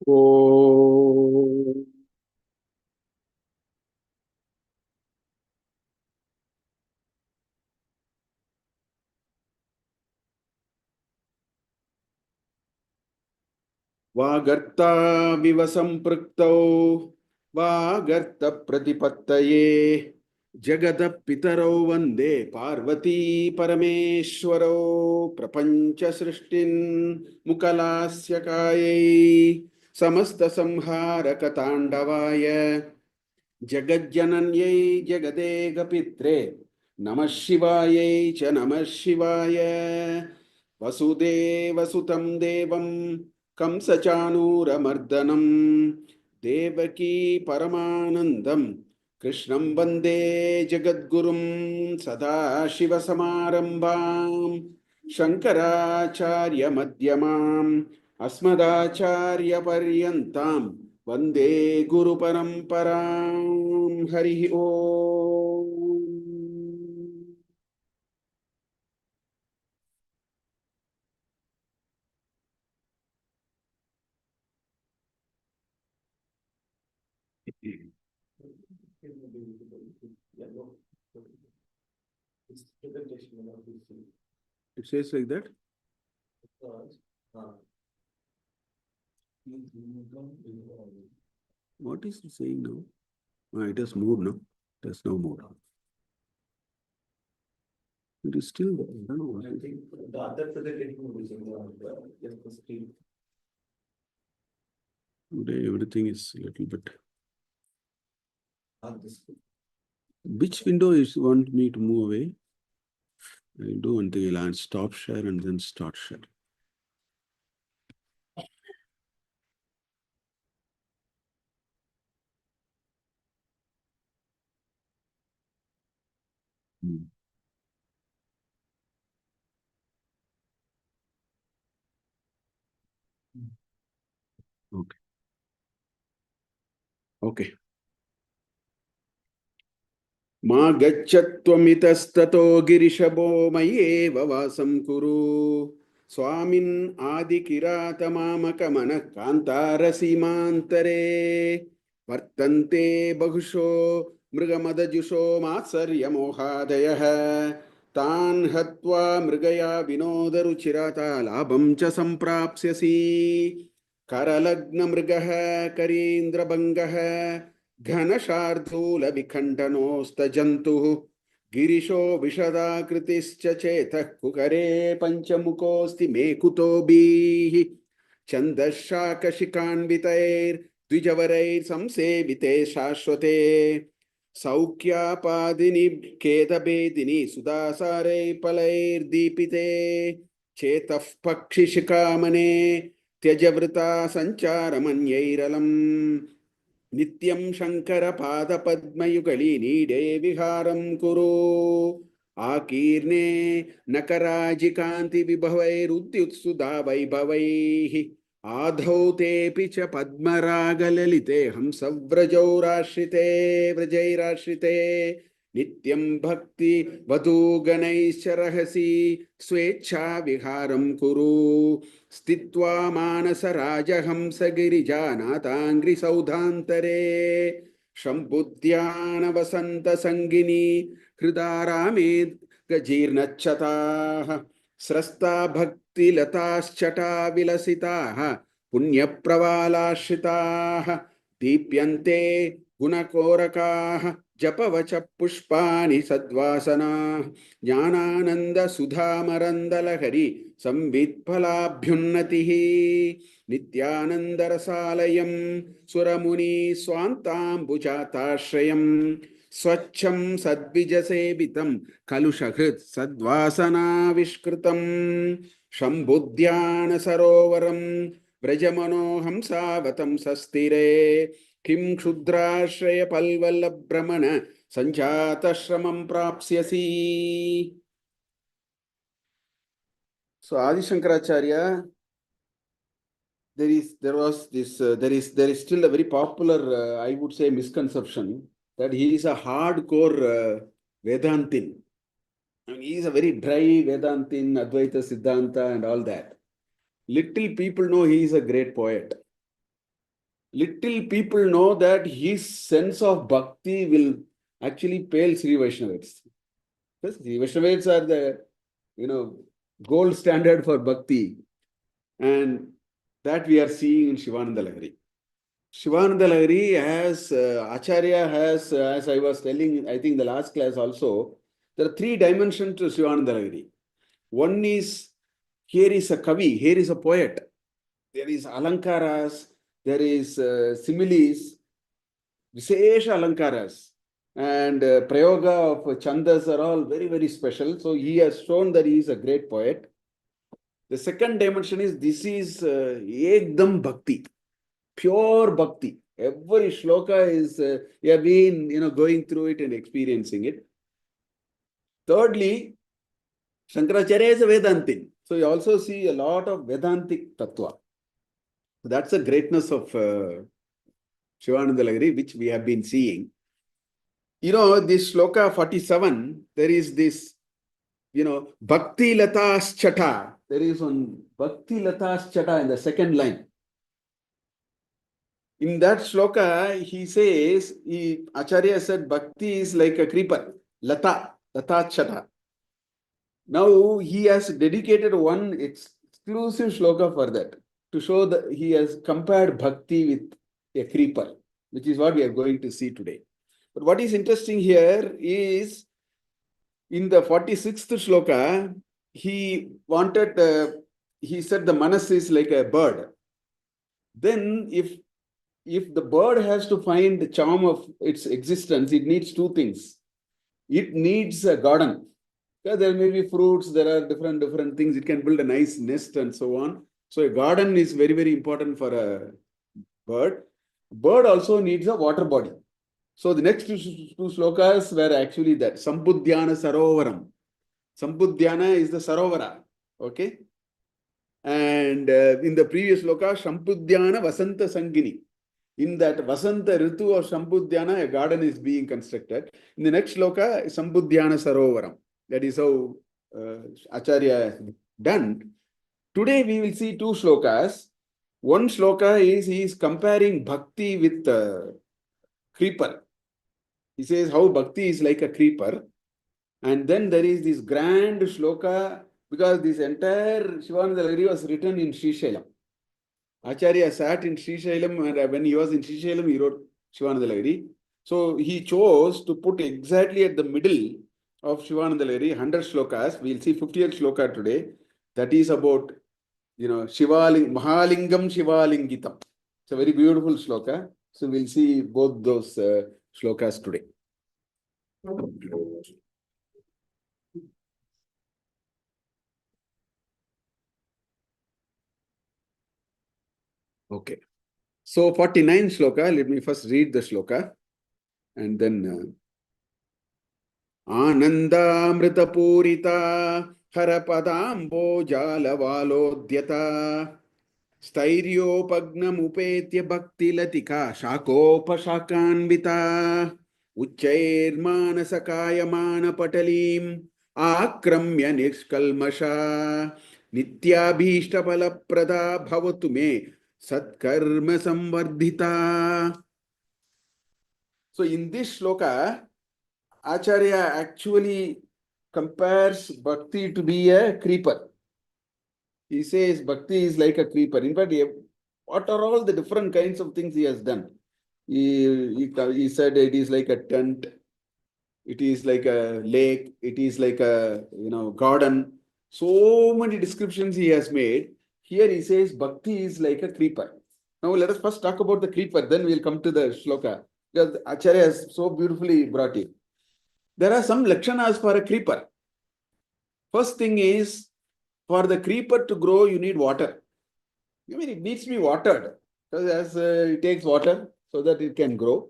Om. वागर्ता विव सम्पृक्तौ वागर्त प्रतिपत्तये जगदपितरौ वन्दे पार्वती परमेश्वरौ प्रपञ्च सृष्टिन् मुकलास्य कायै समस्त संहारकताण्डवाय जगज्जनन्यै जगदेकपित्रे नमः शिवायै च नमः शिवाय वसुदेवसुतं देवं कंसचाणूरमर्दनं देवकी परमानन्दं कृष्णं वन्दे जगद्गुरुं सदाशिवसमारम्भां शङ्कराचार्यमध्यमाम् अस्मदाचार्यपर्यन्तां वन्दे गुरुपरम्परां हरिः ओम्. It says like that. What is it saying now? It has moved now. It has now moved. It is still there. I don't know. I think the other presentation is just the screen. Today everything is a little bit. This. Which window is want me to move away? I'll do one thing. I'll stop share and then start share. Okay. Okay. मा गच्छत्वमितस्ततो गिरिशभो मय्येव वासं कुरु स्वामिन् आदिकिरातमामकमनः कान्तारसीमान्तरे वर्तन्ते बहुशो मृगमदजुषो मात्सर्यमोहादयः तान् हत्वा मृगया विनोदरुचिरता लाभं च सम्प्राप्स्यसि करलग्नमृगः करीन्द्रभङ्गः घनशार्दूलविखण्डनोस्तजन्तुः गिरिशो विशदाकृतिश्च चेतः कुकरे पञ्चमुखोऽस्ति मे कुतोभिः छन्दःशाकशिखान्वितैर्द्विजवरैर्संसेविते शाश्वते सौख्यापादिनि केदभेदिनि सुदासारैर्फलैर्दीपिते चेतः पक्षिशिखामणे त्यजवृता सञ्चारमन्यैरलम् नित्यं शङ्करपादपद्मयुगली नीडे विहारं कुरु आकीर्णे नकराजिकान्तिविभवैरुद्युत्सुधा वैभवैः आधौ तेऽपि च पद्मरागललिते हंसव्रजौराश्रिते व्रजैराश्रिते नित्यं भक्ति वधूगणैश्च रहसि स्वेच्छा विहारं कुरु स्थित्वा मानसराजहंसगिरिजानाथाङ्घ्रिसौधान्तरे शम्बुद्यान वसन्तसङ्गिनी हृदारामे गजीर्णच्छताः स्रस्ता भक्तिलताश्चटा विलसिताः पुण्यप्रवालाश्रिताः दीप्यन्ते गुणकोरकाः जपवच पुष्पाणि सद्वासनाः ज्ञानानन्दसुधामरन्दलहरी संवित्फलाभ्युन्नतिः नित्यानन्दरसालयं सुरमुनि स्वान्ताम्बुजाताश्रयं स्वच्छं सद्विजसेवितं कलुषहृत् सद्वासनाविष्कृतं शम्भुद्यान सरोवरं व्रजमनोहंसावतं सस्तिरे किं क्षुद्राश्रय पल्वलभ्रमण सञ्जातश्रमं प्राप्स्यसि. So Adi Shankaracharya, there is still a very popular, I would say, misconception that he is a hardcore Vedantin. I mean, he is a very dry Vedantin, Advaita Siddhanta and all that. Little people know he is a great poet. little people know that his sense of bhakti will actually pale Sri Vaishnavas. Because Sri Vaishnavas are the, gold standard for bhakti. And that we are seeing in Shivananda Lahari. Shivananda Lahari has, Acharya has, as I was telling, I think the last class also, there are three dimensions to Shivananda Lahari. One is, here is a kavi, here is a poet. There is alankaras, there is similes, Vishesha alankaras. And prayoga of chandas are all very, very special. So he has shown that he is a great poet. The second dimension is, this is ekdam bhakti, pure bhakti. Every shloka is, you have been, going through it and experiencing it. Thirdly, Shankaracharya is a Vedantin. So you also see a lot of Vedantic tattva. That's the greatness of Shivananda Lahari, which we have been seeing. This shloka 47, there is this, Bhakti Latas Chata. There is one Bhakti Latas Chata in the second line. In that shloka, he says, Acharya said, Bhakti is like a creeper, Lata Chata. Now, he has dedicated one exclusive shloka for that, to show that he has compared Bhakti with a creeper, which is what we are going to see today. But what is interesting here is, in the 46th shloka, he said the manas is like a bird. Then if the bird has to find the charm of its existence, it needs two things. It needs a garden. There may be fruits, there are different things. It can build a nice nest and so on. So a garden is very, very important for a bird. Bird also needs a water body. So the next two slokas were actually that. Sambuddhyana Sarovaram. Sambuddhyana is the Sarovara. Okay. And in the previous sloka, Sambuddhyana Vasanta Sangini. In that Vasanta Ritu of Sambuddhyana, a garden is being constructed. In the next sloka, Sambuddhyana Sarovaram. That is how Acharya has done. Today we will see two shlokas. One shloka is, he is comparing bhakti with creeper. He says how bhakti is like a creeper. And then there is this grand shloka, because this entire Shivananda Lahari was written in Srishailam. Acharya sat in Srishailam, and when he was in Srishailam, he wrote Shivananda Lahari. So he chose to put exactly at the middle of Shivananda Lahari 100 shlokas. We'll see 50th shloka today. That is about, Mahalingam Shivalingitam. It's a very beautiful shloka. So we'll see both those shlokas today. Okay. So 49 shloka, let me first read the shloka and then Anandamrita Purita Harapadambo Jalavalodhyata Stairyopagnamupetia Bhakti Latika Shakopashakanvita Uchairmanasakayamana Patalim Akramya Nishkalmasha Nityabhishtabalaprada Bhavatu me Satkarma Samvardhita. So in this shloka, Acharya actually compares bhakti to be a creeper. He says bhakti is like a creeper. In fact, what are all the different kinds of things he has done? He said it is like a tent, it is like a lake, it is like a garden. So many descriptions he has made. Here he says bhakti is like a creeper. Now let us first talk about the creeper, then we'll come to the shloka. Because Acharya has so beautifully brought it. There are some lakshanas for a creeper. First thing is, for the creeper to grow, you need water. It needs to be watered. Because it takes water so that it can grow.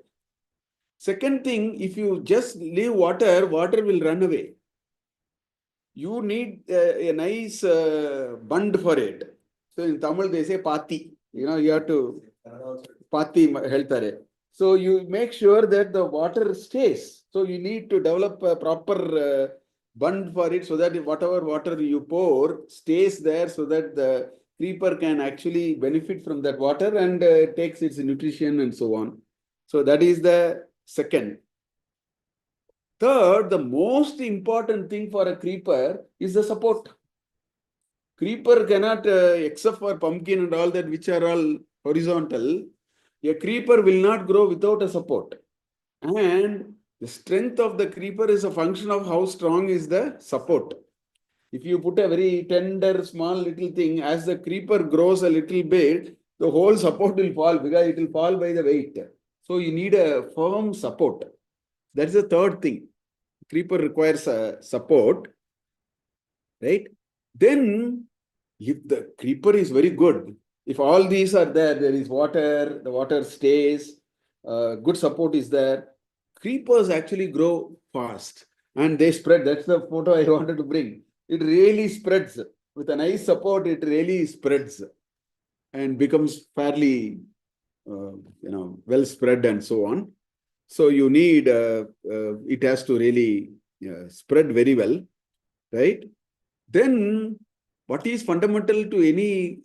Second thing, if you just leave water, water will run away. You need a nice bund for it. So in Tamil they say pati. You have to pati heltare. So you make sure that the water stays. So you need to develop a proper bund for it, so that whatever water you pour stays there, so that the creeper can actually benefit from that water and takes its nutrition and so on. So that is the second. Third, the most important thing for a creeper is the support. Creeper cannot, except for pumpkin and all that, which are all horizontal, a creeper will not grow without a support. And the strength of the creeper is a function of how strong is the support. If you put a very tender, small little thing, as the creeper grows a little bit, the whole support will fall because it will fall by the weight. So you need a firm support. That's the third thing. Creeper requires a support, right? Then, if the creeper is very good, if all these are there, there is water, the water stays, good support is there, creepers actually grow fast and they spread. That's the photo I wanted to bring. It really spreads. With a nice support, it really spreads and becomes fairly, well spread and so on. So you need, it has to really spread very well, right? Then what is fundamental to any,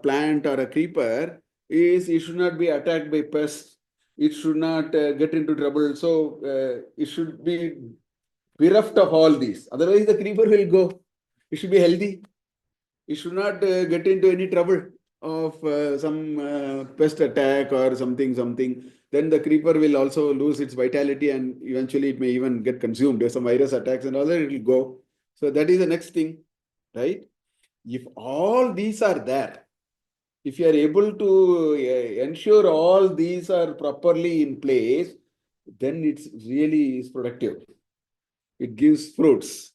plant or a creeper is it should not be attacked by pests. It should not get into trouble. So it should be bereft of all these. Otherwise, the creeper will go. It should be healthy. It should not get into any trouble of some pest attack or something. Then the creeper will also lose its vitality and eventually it may even get consumed. If some virus attacks and all that, it will go. So that is the next thing, right? If all these are there, if you are able to ensure all these are properly in place, then it's really is productive. It gives fruits.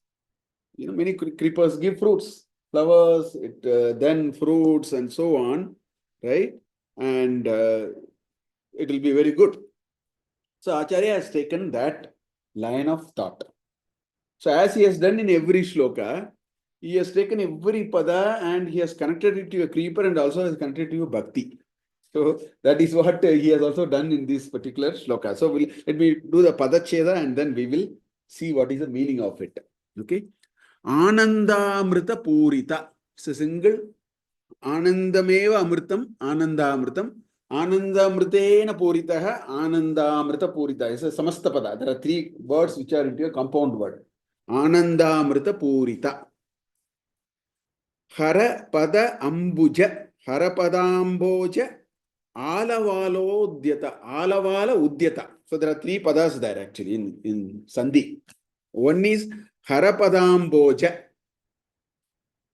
Many creepers give fruits, flowers, then fruits and so on, right? And it will be very good. So Acharya has taken that line of thought. So as he has done in every shloka, he has taken every pada and he has connected it to a creeper and also has connected to bhakti. So that is what he has also done in this particular shloka. So let me do the padacheda and then we will see what is the meaning of it. Okay. Anandamrita Purita. It's a single Anandameva Amritam, Anandamritam. Anandamritena Puritaha, Anandamrita Purita. It's a Samastapada. There are three words which are into a compound word. Anandamrita Purita. Harapada Ambuja, Harapadamboja, Alavalodyata, Alavala Udyata. So there are three padas there actually in Sandhi. One is Harapadamboja.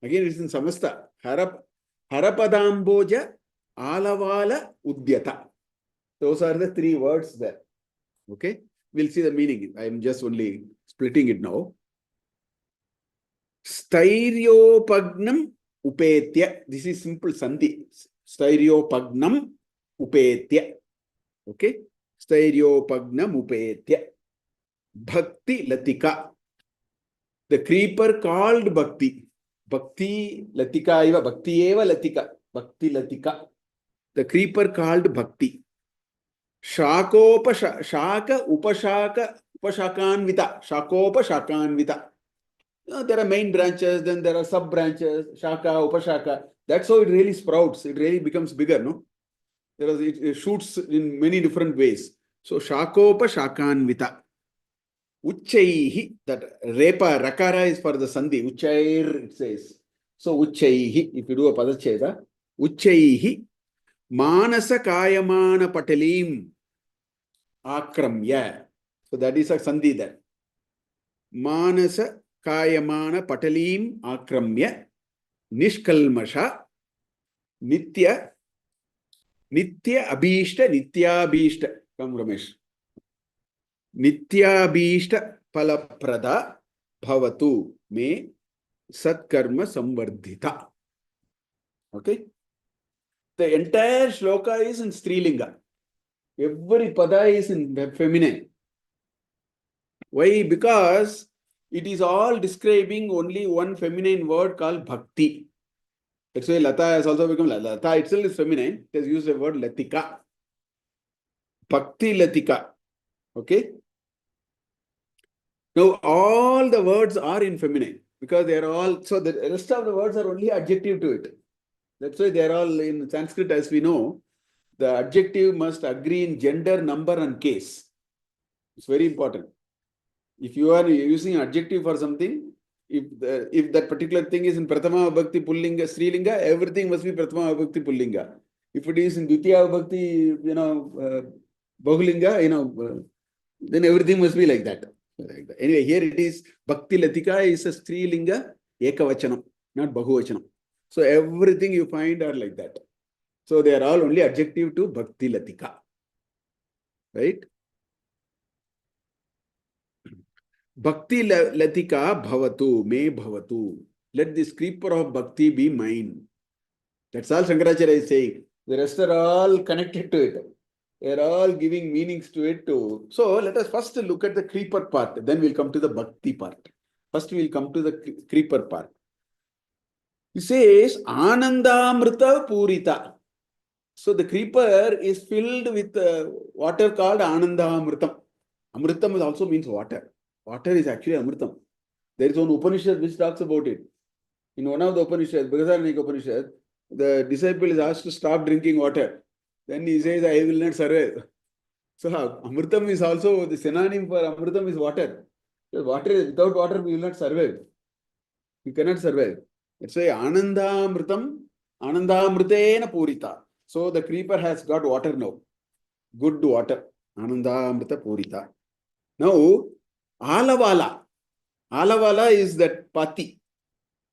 Again, it's in Samasta. Harapadamboja, Alavala Udyata. Those are the three words there. Okay. We'll see the meaning. I'm just only splitting it now. Styriopagnam upetya. This is simple sandhi. Styriopagnam upetya. Okay. Styriopagnam upetya. Bhakti latika. The creeper called Bhakti. Bhakti latika eva. Bhakti eva latika. Bhakti latika. The creeper called Bhakti. Shaka upashakanvita. Shakopashakanvita. There are main branches, then there are sub branches, shaka, upashaka. That's how it really sprouts. It really becomes bigger, no? It shoots in many different ways. So shakopa shakanvita. Uchaihi, that repa, rakara is for the sandhi. Uchair, it says. So uchaihi, if you do a padacheda, uchaihi, manasa kayamana patalim akramya. So that is a sandhi there. Manasa Kayamana Patalim Akramya Nishkalmasha Nitya Abhishta Nityabhishta. Come, Ramesh. Nityabhishta Palaprada Bhavatu Me Satkarma Samvardhita. Okay. The entire shloka is in Strilinga. Every pada is in feminine. Why? Because it is all describing only one feminine word called bhakti. That's why Lata has also become Lata itself is feminine. It has used the word Latika. Bhakti Latika. Okay. Now all the words are in feminine because they are all, so the rest of the words are only adjective to it. That's why they're all in Sanskrit, as we know, the adjective must agree in gender, number, and case. It's very important. If you are using an adjective for something, if that particular thing is in Prathama Vibhakti Pullinga, Strilinga, everything must be Prathama Vibhakti Pullinga. If it is in Dvitiya Vibhakti, Bahulinga, then everything must be like that. Anyway, here it is Bhakti Latika is a Strilinga Ekavachanam, not Bahuvachanam. So everything you find are like that. So they are all only adjective to Bhakti Latika. Right? Bhakti Latika Bhavatu, me Bhavatu. Let this creeper of Bhakti be mine. That's all Shankaracharya is saying. The rest are all connected to it. They are all giving meanings to it too. So let us first look at the creeper part. Then we'll come to the Bhakti part. First we'll come to the creeper part. He says, Anandamrita Purita. So the creeper is filled with water called Anandamritam. Amritam also means water. Water is actually Amritam. There is one Upanishad which talks about it. In one of the Upanishads, Brihadaranyaka Upanishad, the disciple is asked to stop drinking water. Then he says, I will not survive. So Amritam is also, the synonym for Amritam is water. So without water, we will not survive. We cannot survive. That's why Anandamritam, Anandamritena Purita. So the creeper has got water now. Good water. Anandamrita Purita. Now, Alavala. Alavala is that pati.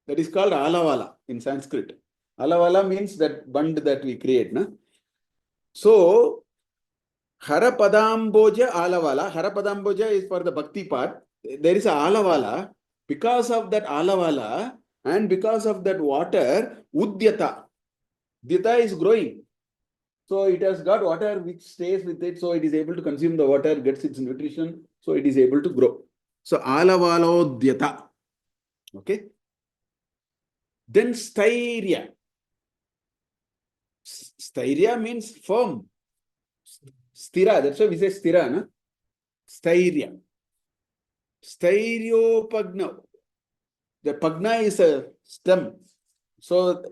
That is called Alavala in Sanskrit. Alavala means that bund that we create. Na? So, Harapadamboja Alavala. Harapadamboja is for the bhakti part. There is a Alavala. Because of that Alavala and because of that water, Udyata. Dyata is growing. So it has got water which stays with it. So it is able to consume the water, gets its nutrition. So it is able to grow. So Alavalodhyata. Okay. Then Sthairya. Sthairya means firm. Sthira. That's why we say Sthira. Na? Sthairya. Stairyopagna. The pagna is a stem. So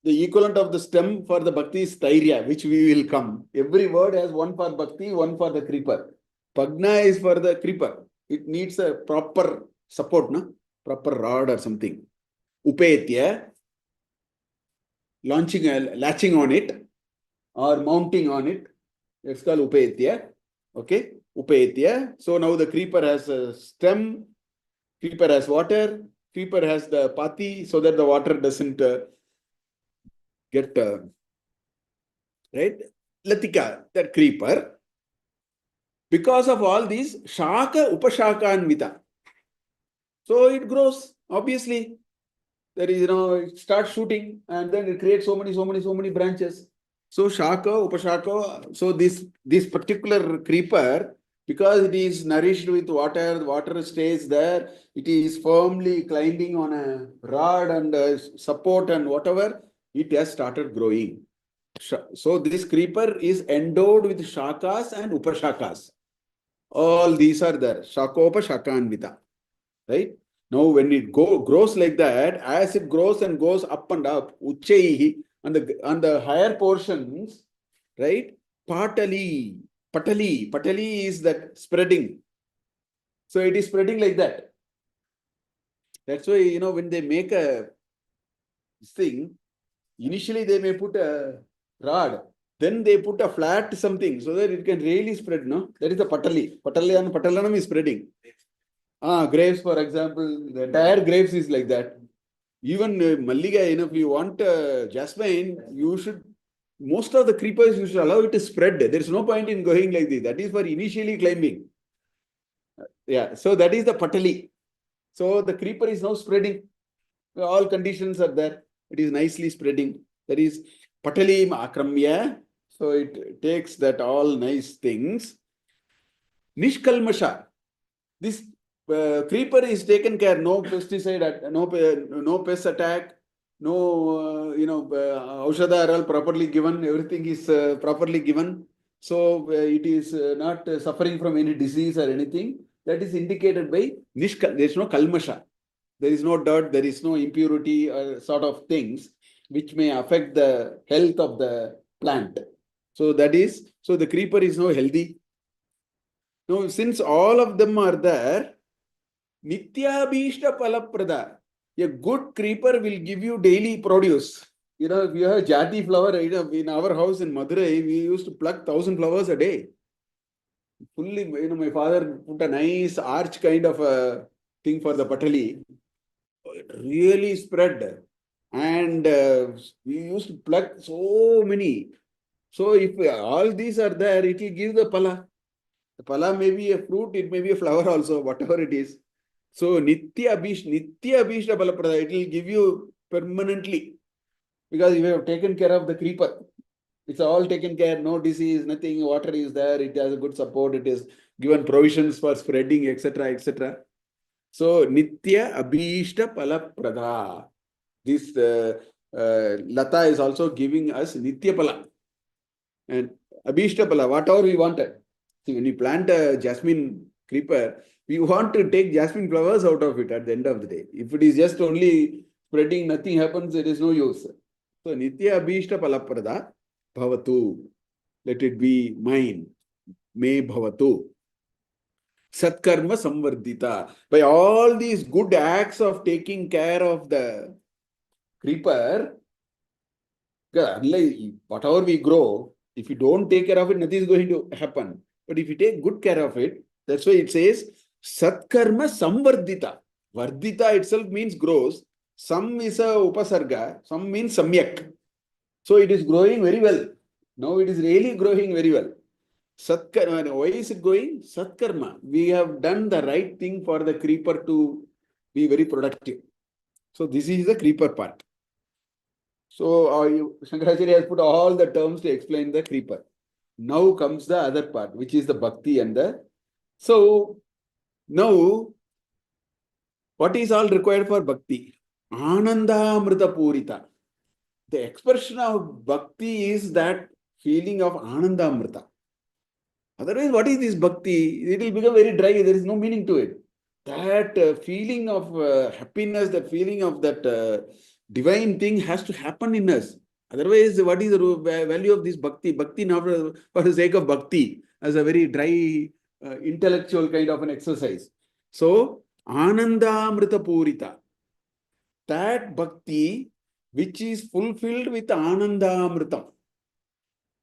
the equivalent of the stem for the bhakti is Sthairya, which we will come. Every word has one for bhakti, one for the creeper. Pagna is for the creeper. It needs a proper support, no? Proper rod or something. Upetya, latching on it or mounting on it. It's called Upetya. Okay, Upetya. So now the creeper has a stem, creeper has water, creeper has the pati so that the water doesn't get, right? Latika, that creeper. Because of all these, Shaka Upashaka Anvita. So it grows, obviously. There is, it starts shooting and then it creates so many branches. So Shaka, Upashaka, so this particular creeper, because it is nourished with water, the water stays there, it is firmly climbing on a rod and support and whatever, it has started growing. So this creeper is endowed with Shakas and Upashakas. All these are there. Shakopa Shakanvita. Right? Now, when it grows like that, as it grows and goes up and up, Uchaihi, on the higher portions, right? Patali. Patali is that spreading. So it is spreading like that. That's why, when they make a thing, initially they may put a rod, then they put a flat something so that it can really spread, no? That is the patali. Patalanam is spreading. Grapes, for example, the entire grapes is like that. Even Malliga, if you want jasmine, most of the creepers, you should allow it to spread. There is no point in going like this. That is for initially climbing. Yeah, so that is the patali. So the creeper is now spreading. All conditions are there. It is nicely spreading. That is patalim akramya. So it takes that all nice things. Nishkalmasha. This creeper is taken care, no pesticide, no pest attack, no, Aushadha are all properly given, everything is properly given. So it is not suffering from any disease or anything. That is indicated by there is no kalmasha. There is no dirt, there is no impurity or sort of things. which may affect the health of the plant. So the creeper is now healthy. Now, since all of them are there, Nityabhishta Palaprada, a good creeper will give you daily produce. You know, if you have jati flower, in our house in Madurai, we used to pluck 1,000 flowers a day. Fully, my father put a nice arch kind of a thing for the patali. It really spread. And we used to pluck so many. So if all these are there, it will give the pala. The pala may be a fruit, it may be a flower also, whatever it is. So Nitya Abhishta Palaprada, it will give you permanently. Because you have taken care of the creeper. It's all taken care, no disease, nothing, water is there, it has a good support, it is given provisions for spreading, etc., etc. So Nitya Abhishta Palaprada. This Lata is also giving us Nitya Pala. And Abhishta Pala, whatever we wanted. See, when you plant a jasmine creeper, we want to take jasmine flowers out of it at the end of the day. If it is just only spreading, nothing happens, it is no use. So Nitya Abhishta Palaprada Bhavatu. Let it be mine. Me Bhavatu. Satkarma Samvardita. By all these good acts of taking care of the creeper, whatever we grow, if you don't take care of it, nothing is going to happen. But if you take good care of it, that's why it says Satkarma Samvardita. Vardita itself means grows. Sam is a upasarga, some means samyak. So it is growing very well. Now it is really growing very well. Satkarma, why is it going? Satkarma. We have done the right thing for the creeper to be very productive. So this is the creeper part. So Shankaracharya has put all the terms to explain the creeper. Now comes the other part, which is the bhakti and the... So now, what is all required for bhakti? Anandamrita Purita. The expression of bhakti is that feeling of Anandamrita. Otherwise, what is this bhakti? It will become very dry. There is no meaning to it. That feeling of happiness, that feeling of that divine thing has to happen in us. Otherwise, what is the value of this bhakti? Bhakti not for the sake of bhakti, as a very dry, intellectual kind of an exercise. So, Anandamrita Purita. That bhakti which is fulfilled with Anandamrita.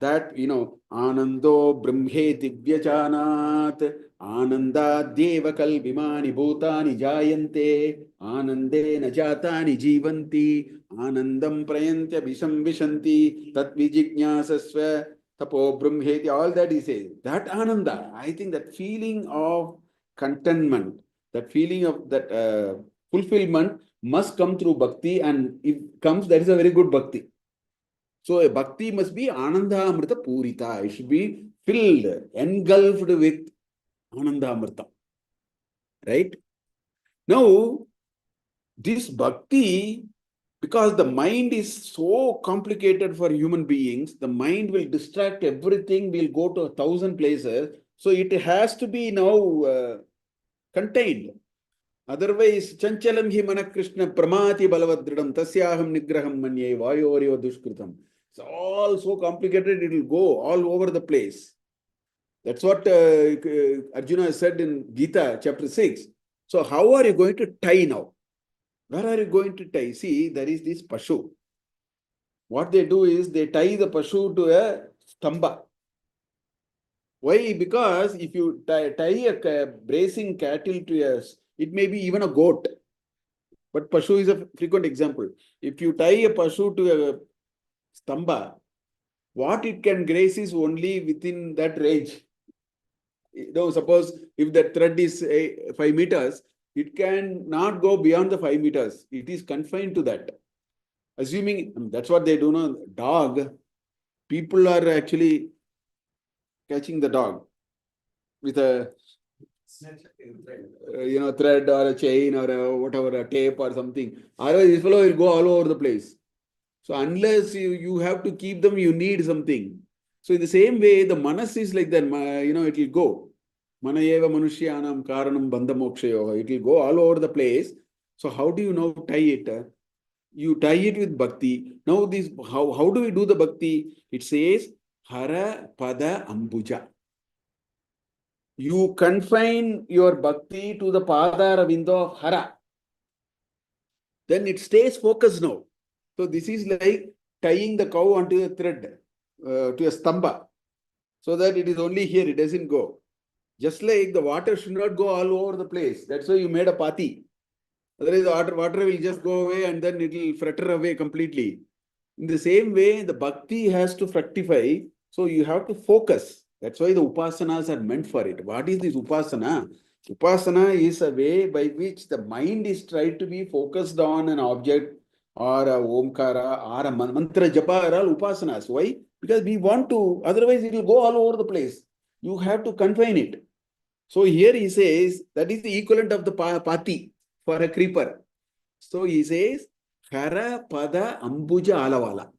That, Anando Brahmeti Vyachanat, Ananda Deva Kalvimani Bhutani Jayante, Anande Najatani Jivanti, Anandam Prayantya Visham Vishanti, Tat Vijijnasasva, Tapo Brahmeti, all that he says. That Ananda, I think that feeling of contentment, that feeling of that fulfillment must come through bhakti, and if comes, that is a very good bhakti. So a bhakti must be Anandamrita Purita. It should be filled, engulfed with Anandamrita. Right? Now, this bhakti, because the mind is so complicated for human beings, the mind will distract everything, will go to 1,000 places. So it has to be now contained. Otherwise, Chanchalam hi mana Krishna pramati balavadridam tasyaham nigraham manye vayoryo dushkritam. It's all so complicated, it will go all over the place. That's what Arjuna said in Gita, chapter 6. So how are you going to tie now? Where are you going to tie? See, there is this pashu. What they do is they tie the pashu to a stamba. Why? Because if you tie a bracing cattle to a, it may be even a goat. But pashu is a frequent example. If you tie a pashu to a stamba, what it can graze is only within that range. Suppose if the thread is 5 meters, it can not go beyond the 5 meters. It is confined to that. Assuming that's what they do now. Dog, people are actually catching the dog with a thread or a chain or whatever, a tape or something. Otherwise, this fellow will go all over the place. So unless you have to keep them, you need something. So in the same way, the manas is like that. It will go. Manayeva manushyanam karanam bandha mokshayoga. It will go all over the place. So how do you now tie it? You tie it with bhakti. Now this, how do we do the bhakti? It says Hara Pada Ambuja. You confine your bhakti to the Padara window of Hara. Then it stays focused now. So this is like tying the cow onto a thread, to a stamba, so that it is only here, it doesn't go. Just like the water should not go all over the place. That's why you made a pati. Otherwise, the water will just go away and then it will fritter away completely. In the same way, the bhakti has to fructify. So you have to focus. That's why the upasanas are meant for it. What is this upasana? Upasana is a way by which the mind is tried to be focused on an object or a omkara or a mantra japa are all upasanas. Why? Because we want to, otherwise it will go all over the place. You have to confine it. So here he says that is the equivalent of the pati for a creeper. So he says, Hara Pada Ambuja Alavala.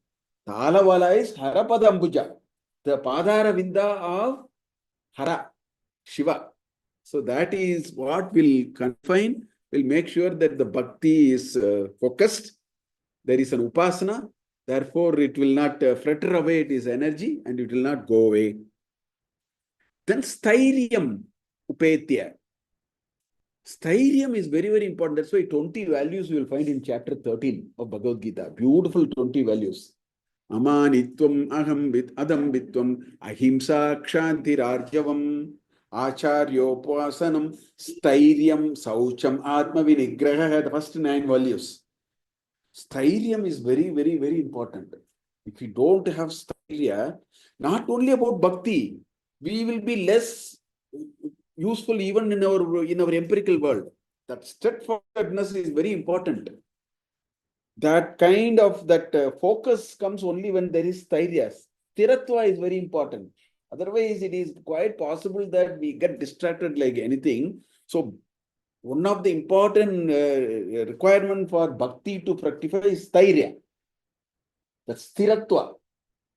The Alavala is Hara Pada Ambuja, the Padara Vinda of Hara, Shiva. So that is what will confine, will make sure that the bhakti is focused. There is an upasana, therefore it will not fritter away its energy and it will not go away. Then Stairyam Upetya. Stairyam is very, very important. That's why 20 values you will find in chapter 13 of Bhagavad Gita. Beautiful 20 values. Amanitvam, ahambit, adambitvam, ahimsa, kshantirarjavam, acharyopasanam, stairyam, saucham, atma vinigraha. The first 9 values. Stairyam is very, very, very important. If you don't have stairya, not only about bhakti, we will be less useful even in our empirical world. That steadfastness is very important. That kind of focus comes only when there is stairya. Stiratva is very important. Otherwise, it is quite possible that we get distracted like anything. So, one of the important requirement for bhakti to fructify is stairya. That's stiratva.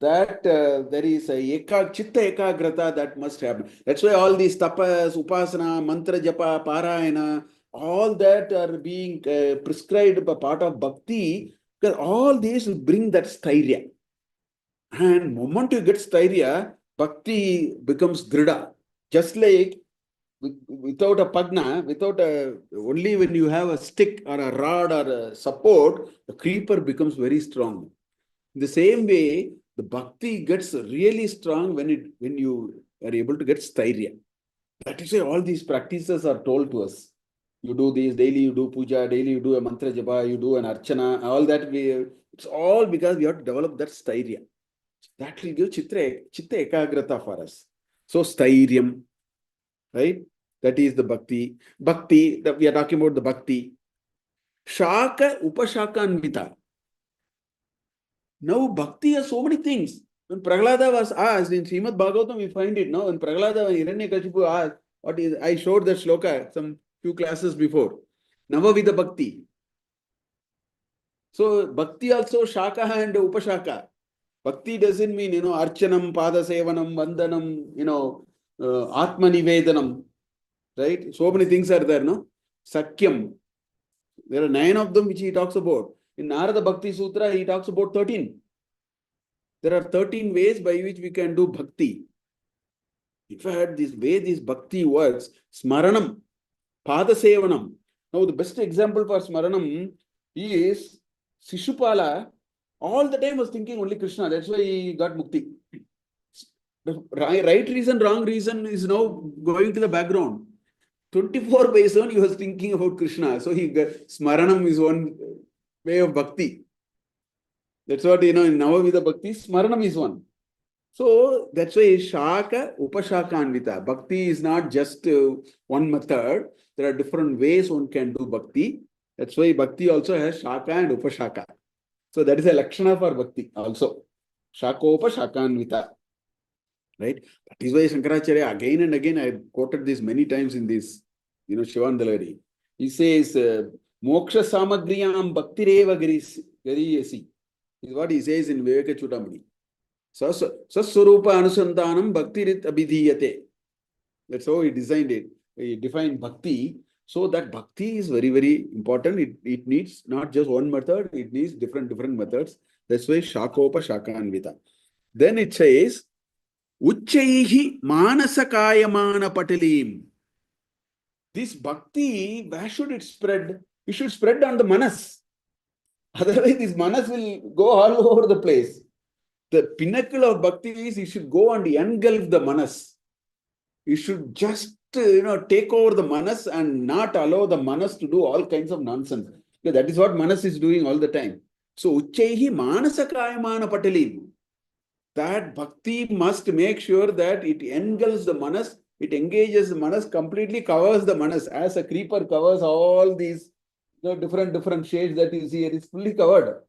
That there is a chitta ekagrata that must happen. That's why all these tapas, upasana, mantra japa, parayana, all that are being prescribed by part of bhakti, because all these will bring that stairya. And moment you get stairya, bhakti becomes drida. Just like without a pagna, only when you have a stick or a rod or a support, the creeper becomes very strong. In the same way, the bhakti gets really strong when you are able to get stairya. That is why all these practices are told to us. You do this daily, you do puja, daily you do a mantra japa, you do an archana, all that it's all because we have to develop that stairya. That will give chitta ekagrata for us. So stairyam, right? That is the bhakti. Bhakti, that we are talking about the bhakti. Shaka upashaka anvita. Now, bhakti has so many things. When Prahlada was asked in Srimad Bhagavatam, we find it now. When Prahlada and Hiranyakashipu asked, what is, I showed that shloka some few classes before. Navavida bhakti. So, bhakti also shaka and upashaka. Bhakti doesn't mean, archanam, pada sevanam, vandanam, atma nivedanam. Right? So many things are there, no? Sakyam. There are 9 of them which he talks about. In Narada Bhakti Sutra, he talks about 13. There are 13 ways by which we can do bhakti. In fact, this way this bhakti works, smaranam, padasevanam. Now, the best example for smaranam is Shishupala. All the time was thinking only Krishna. That's why he got mukti. The right reason, wrong reason is now going to the background. 24/7 he was thinking about Krishna. So he got, smaranam is one way of bhakti. That's what, in Navavida Bhakti, Smaranam is one. So that's why Shaka, Upashaka Anvita. Bhakti is not just one method. There are different ways one can do Bhakti. That's why Bhakti also has Shaka and Upashaka. So that is a Lakshana for Bhakti also. Shaka Upashaka Anvita. Right? That is why Shankaracharya, again and again, I quoted this many times in this, Shivananda Lahari. He says, Moksha Samagriyam Bhaktireva Gariyasi. Is what he says in Viveka Chudamani. Saswarupa Anusantanam Bhaktirit Abhidhiyate. That's how he designed it. He defined bhakti. So that bhakti is very, very important. It needs not just one method, it needs different methods. That's why Shakopa Shakanvita. Then it says, Uchchaihi Manasakayamana Patilim. This bhakti, where should it spread? It should spread on the manas. Otherwise, this manas will go all over the place. The pinnacle of bhakti is it should go and engulf the manas. You should just take over the manas and not allow the manas to do all kinds of nonsense. Because that is what manas is doing all the time. So Uchchaihi Manasakayamana Patalim. That bhakti must make sure that it engulfs the manas, it engages the manas, completely covers the manas, as a creeper covers all these different shades that you see. It is fully covered.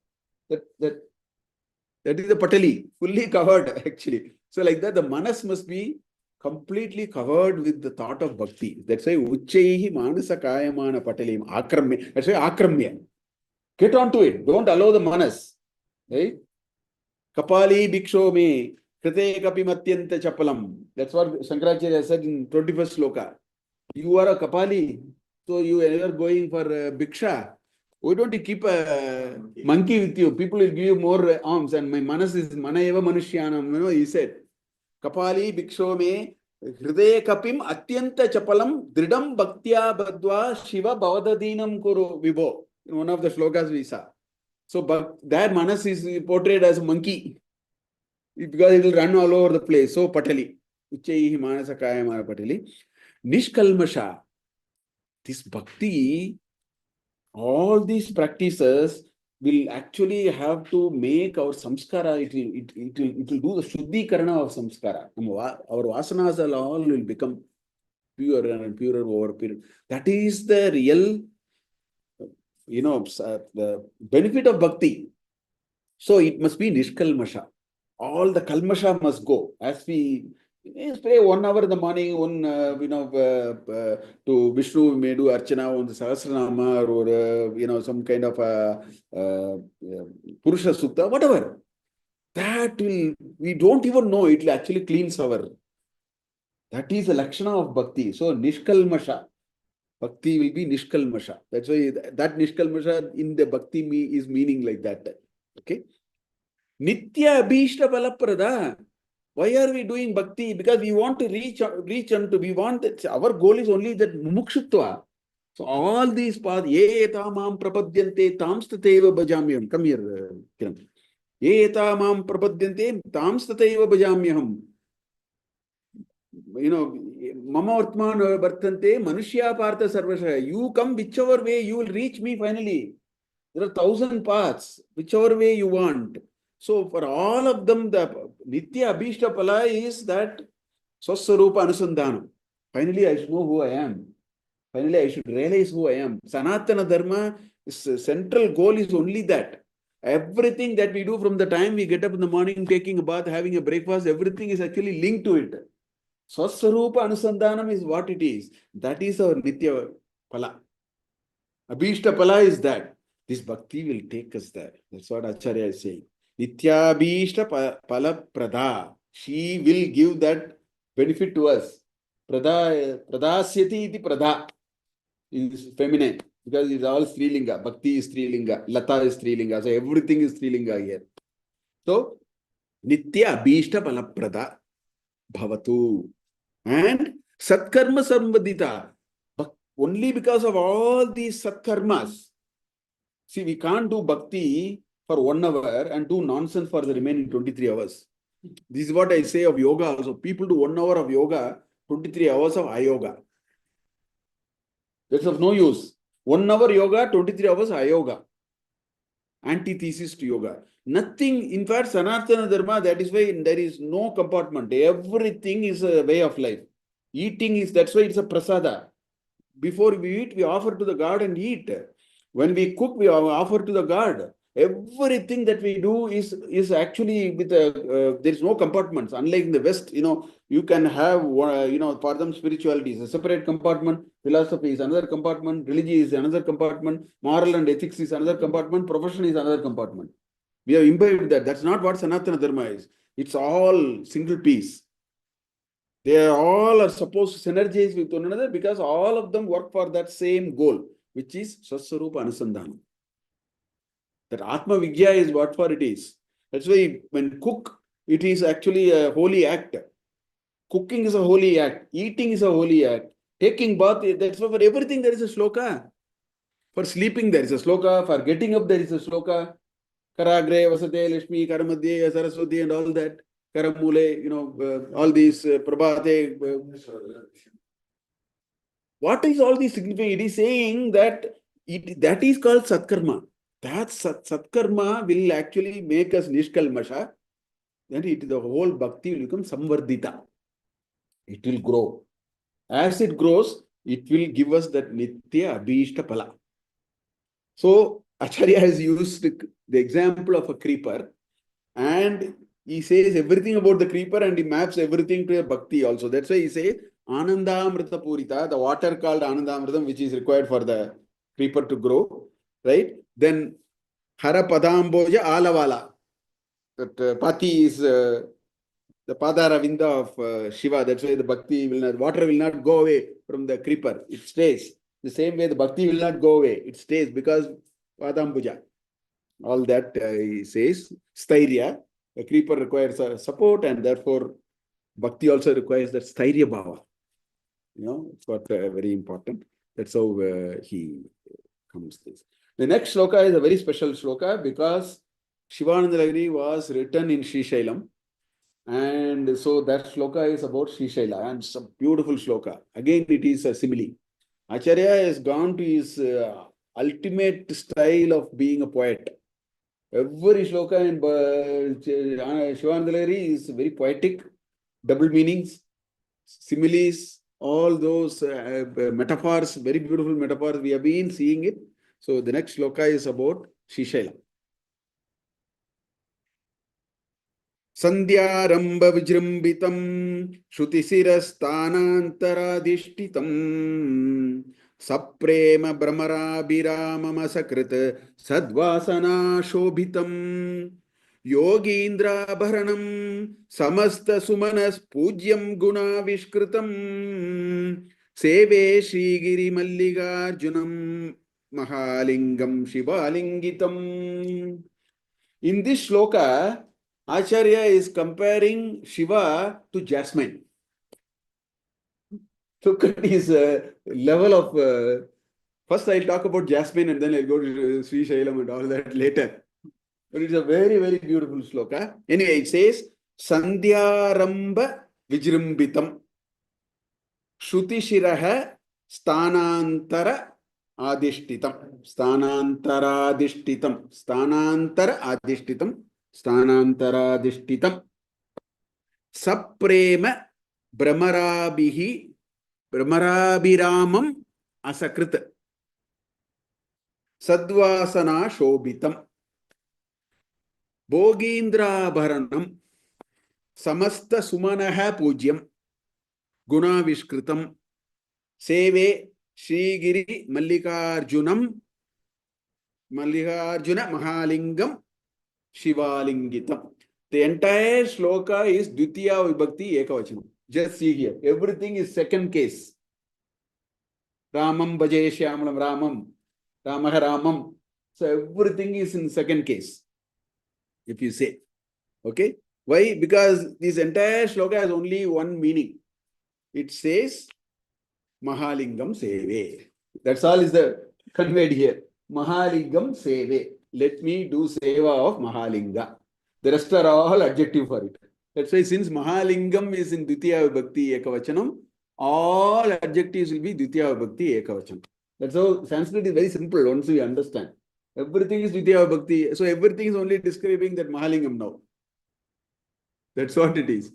That is the patali, fully covered actually. So like that, the manas must be completely covered with the thought of bhakti. That's why Uchchaihi Manasakayamana Patalim Akramya. That's why Akramya. Get onto it. Don't allow the manas. Right? Kapali Bhiksho me Krite Kapi Matyanta Chapalam. That's what Shankaracharya said in 21st sloka. You are a Kapali, so you are going for Bhiksha. Why don't you keep a monkey with you? People will give you more alms. And my manas is Manayeva Manushyanam. He said, Kapali Bhiksho me Hriday Kapim Atyanta Chapalam Dridam Bhaktya Badva Shiva Bhavadadinam Kuru Vibho. In one of the slokas we saw. So, but that manas is portrayed as a monkey because it will run all over the place. So, Patali. Uchchaihi Manasakayamana Patali. Nishkalmasha. This bhakti, all these practices will actually have to make our samskara, it will do the shuddhikarana of samskara. Our vasanas all will become purer and purer over a period. That is the real, the benefit of bhakti. So it must be nishkalmasha. All the kalmasha must go. As we pray 1 hour in the morning, to Vishnu, we may do Archana on the Sahasranama or, some kind of Purusha Sukta, whatever. That will, we don't even know, it will actually cleanse our. That is the Lakshana of Bhakti. So Nishkalmasha. Bhakti will be Nishkalmasha. That's why that Nishkalmasha in the Bhakti is meaning like that. Okay. Nitya Abhishta Palaprada. Why are we doing bhakti? Because we want to reach unto, our goal is only that mumukshutva. So all these paths, ye etamam prapadyante tamstateva bhajamyam. Come here, Kiran. Ye etamam prapadyante tamstateva bhajamyam. Mama Vartman Vartante, Manushya Partha Sarvasha. You come whichever way, you will reach me finally. There are 1,000 paths, whichever way you want. So for all of them, the Nitya Abhishta Pala is that Swaswarupa Anusandhanam. Finally, I should know who I am. Finally, I should realize who I am. Sanatana Dharma, central goal is only that. Everything that we do from the time we get up in the morning, taking a bath, having a breakfast, everything is actually linked to it. Swaswarupa Anusandhanam is what it is. That is our Nitya Pala. Abhishta Pala is that. This bhakti will take us there. That's what Acharya is saying. Nityabhishta Pala Prada. She will give that benefit to us. Pradasyati iti Prada is feminine because it's all Strilinga. Bhakti is Strilinga. Lata is Strilinga. So everything is Strilinga here. So Nitya Abhishta Pala Prada Bhavatu. And Satkarma Sambadita. Only because of all these Satkarmas. See, we can't do bhakti for 1 hour and do nonsense for the remaining 23 hours. This is what I say of yoga also. People do 1 hour of yoga, 23 hours of ayoga. That's of no use. 1 hour yoga, 23 hours ayoga. Antithesis to yoga. Nothing, in fact, Sanatana Dharma, that is why there is no compartment. Everything is a way of life. Eating is, that's why it's a prasada. Before we eat, we offer to the God and eat. When we cook, we offer to the God. Everything that we do is actually with there is no compartments. Unlike in the West, you can have, for them spirituality is a separate compartment, philosophy is another compartment, religion is another compartment, moral and ethics is another compartment, profession is another compartment. We have imbibed that. That's not what Sanatana Dharma is. It's all single piece. They all are supposed to synergize with one another because all of them work for that same goal, which is Saswarupa Anusandhanam. That Atma Vigya is what for it is. That's why when cook, it is actually a holy act. Cooking is a holy act. Eating is a holy act. Taking bath, that's why for everything there is a sloka. For sleeping there is a sloka. For getting up there is a sloka. Karagre, Vasate, Lakshmi, Karamadye, Saraswati and all that. Karamule, all these Prabhate. What is all these significant? It is saying that that is called Satkarma. That Satkarma will actually make us Nishkalmasha. Then the whole bhakti will become Samvardita. It will grow. As it grows, it will give us that Nitya Abhishta Pala. So Acharya has used the example of a creeper, and he says everything about the creeper and he maps everything to a bhakti also. That's why he says Anandamrita Purita, the water called Anandamritam, which is required for the creeper to grow, right? Then Hara Padamboja Alavala. That Pati is the Padaravinda of Shiva. That's why the bhakti will not, water will not go away from the creeper. It stays. The same way the bhakti will not go away. It stays because Padambuja. All that he says. Stairya. The creeper requires support, and therefore bhakti also requires that stairya bhava. It's what very important. That's how he comes this. The next shloka is a very special shloka because Shivananda Lahari was written in Srishailam. And so that shloka is about Srishaila, and it's a beautiful shloka. Again, it is a simile. Acharya has gone to his ultimate style of being a poet. Every shloka in Shivananda Lahari is very poetic, double meanings, similes, all those metaphors, very beautiful metaphors. We have been seeing it. So the next shloka is about Srishaila. Sandhyaramba vijrambitam shrutisirasthanantaraadhishtitam saprema brahmarabhiramamasakrita sadvasana shobhitam yogindra samasta sumanas pujyam gunavishkritam seve shrigiri mallikarjunam mahalingam shivalingitam. In this shloka, Acharya is comparing Shiva to jasmine. Look at his level of. First, I'll talk about jasmine and then I'll go to Sri Shailam and all that later. But it's a very, very beautiful shloka. Anyway, it says Sandhyaramba Vijrambitam Shrutishiraha Sthanantara Adishtitam. Sthanantaradishtitam. Sthanantara Adishtitam. Sthanantaradishtitam. Saprema Brahmarabhiramam Asakrit. Sadvasana Shobhitam. Bhogindrabharanam. Samasta Sumanaha Pujyam. Gunavishkritam. Seve Shrigiri Mallikarjuna Mahalingam Shivalingitam. The entire shloka is Dvitiya Vibhakti Ekavachanam. Just see here. Everything is second case. Ramam Bhaje Shyamalam Ramam. Ramaha Ramam. So everything is in second case. If you say. Okay? Why? Because this entire shloka has only one meaning. It says Mahalingam Seve. That's all is the conveyed here. Mahalingam Seve. Let me do seva of Mahalinga. The rest are all adjective for it. That's why since Mahalingam is in Dvitiya Vibhakti Ekavachanam, all adjectives will be Dvitiya Vibhakti Ekavachanam. That's how Sanskrit is very simple once we understand. Everything is Dvitiya Vibhakti. So everything is only describing that Mahalingam now. That's what it is.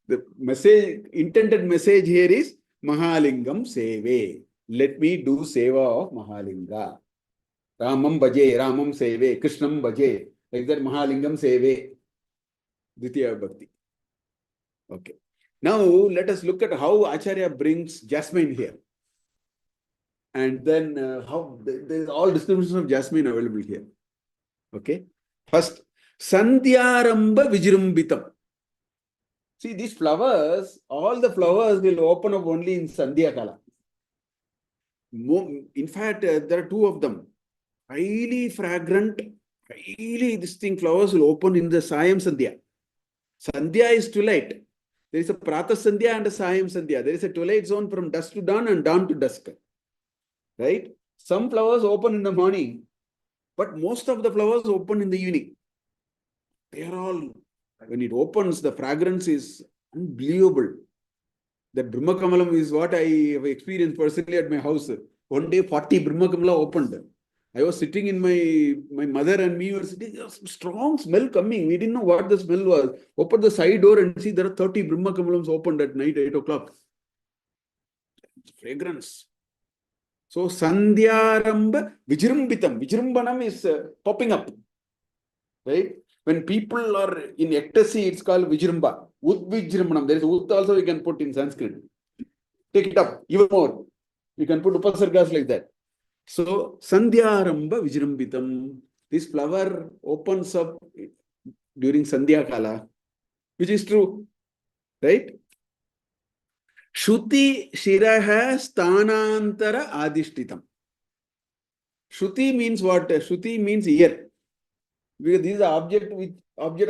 The message, intended message here is Mahalingam Seve. Let me do seva of Mahalinga. Ramam Bhaje, Ramam Seve, Krishnam Bhaje. Like that Mahalingam Seve. Dvitiya Bhakti. Okay. Now let us look at how Acharya brings jasmine here. And then how there is all descriptions of jasmine available here. Okay. First, Sandhyaramba Vijrambitam. See, these flowers, all the flowers will open up only in Sandhya Kala. In fact, there are two of them. Highly fragrant, highly this thing flowers will open in the Sayam Sandhya. Sandhya is twilight. There is a Pratha Sandhya and a Sayam Sandhya. There is a twilight zone from dusk to dawn and dawn to dusk. Right? Some flowers open in the morning, but most of the flowers open in the evening. They are all, when it opens, the fragrance is unbelievable. That Brahma Kamalam is what I have experienced personally at my house. One day, 40 Brahma Kamala opened. I was sitting in my mother and me were sitting, there was some strong smell coming. We didn't know what the smell was. Open the side door and see there are 30 Brahma Kamalams opened at night, 8 o'clock. Fragrance. So, Sandhyaramba Vijrimbitam. Vijrimbanam is popping up. Right? When people are in ecstasy, it's called Vijrimba. Udvijrimbanam. There is Ud also we can put in Sanskrit. Take it up even more. You can put upasargas like that. So, Sandhyaramba Vijrimbitam. This flower opens up during Sandhya Kala, which is true. Right? Shruti Shiraha Sthanantara Adishtitam. Shruti means what? Shruti means ear. Because this is the object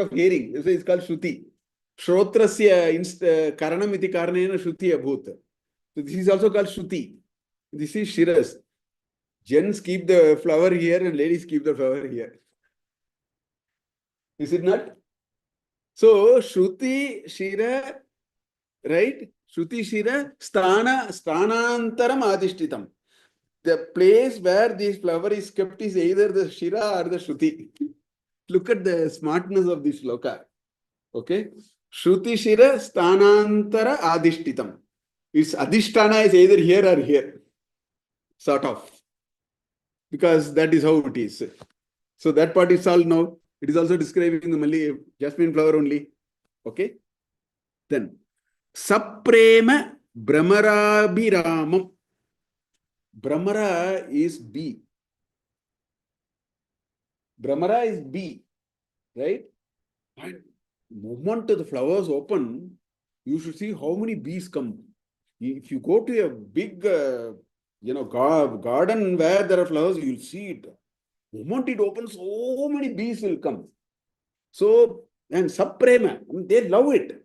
of hearing. So it's called Shruti. Shrotrasya karanam iti karanena Shruti abhut. So this is also called Shruti. This is Shiras. Gents keep the flower here and ladies keep the flower here. Is it not? So Shruti Shira, right? Shruti Shira Sthanantaram Adishtitam. The place where this flower is kept is either the Shira or the Shruti. Look at the smartness of this shloka. Okay? Shruti Shira Sthanantara Adishtitam. Its Adhisthana is either here or here. Sort of. Because that is how it is. So that part is solved now. It is also describing the jasmine flower only. Okay? Then, Saprema Brahmarabhiramam. Brahmara is bee. Brahmara is bee. Right? And moment the flowers open, you should see how many bees come. If you go to a big, garden where there are flowers, you'll see it. The moment it opens, so many bees will come. So, and Saprema, they love it.